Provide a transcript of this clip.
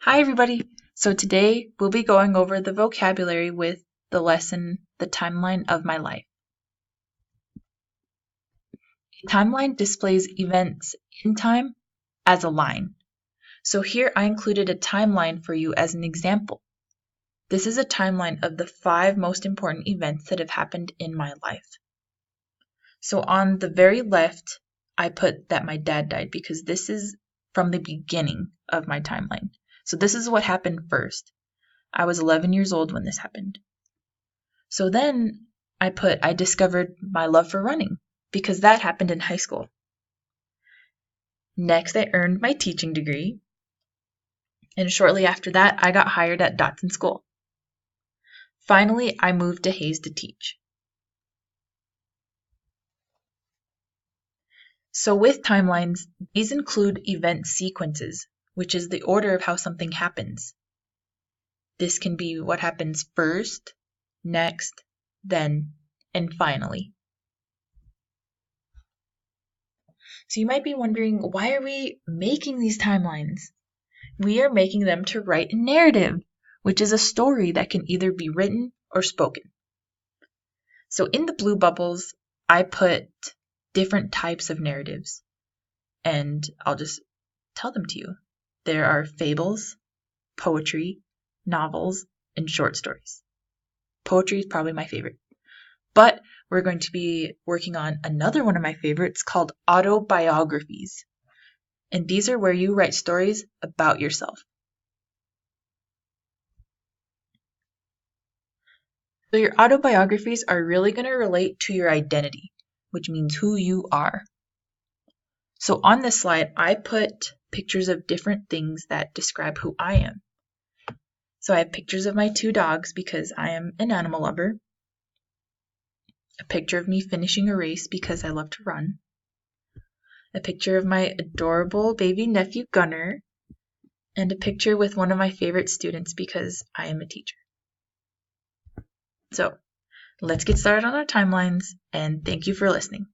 Hi everybody! So today we'll be going over the vocabulary with the lesson, The Timeline of My Life. A timeline displays events in time as a line. So here I included a timeline for you as an example. This is a timeline of the 5 most important events that have happened in my life. So on the very left, I put that my dad died because this is from the beginning of my timeline. So this is what happened first. I was 11 years old when this happened. So then I discovered my love for running because that happened in high school. Next, I earned my teaching degree. And shortly after that, I got hired at Dotson School. Finally, I moved to Hayes to teach. So with timelines, these include event sequences, which is the order of how something happens. This can be what happens first, next, then, and finally. So you might be wondering, why are we making these timelines? We are making them to write a narrative, which is a story that can either be written or spoken. So in the blue bubbles, I put different types of narratives, and I'll just tell them to you. There are fables, poetry, novels, and short stories. Poetry is probably my favorite. But we're going to be working on another one of my favorites called autobiographies. And these are where you write stories about yourself. So your autobiographies are really going to relate to your identity, which means who you are. So on this slide, I put pictures of different things that describe who I am. So I have pictures of my 2 dogs because I am an animal lover. A picture of me finishing a race because I love to run. A picture of my adorable baby nephew Gunner. And a picture with one of my favorite students because I am a teacher. So let's get started on our timelines, and thank you for listening.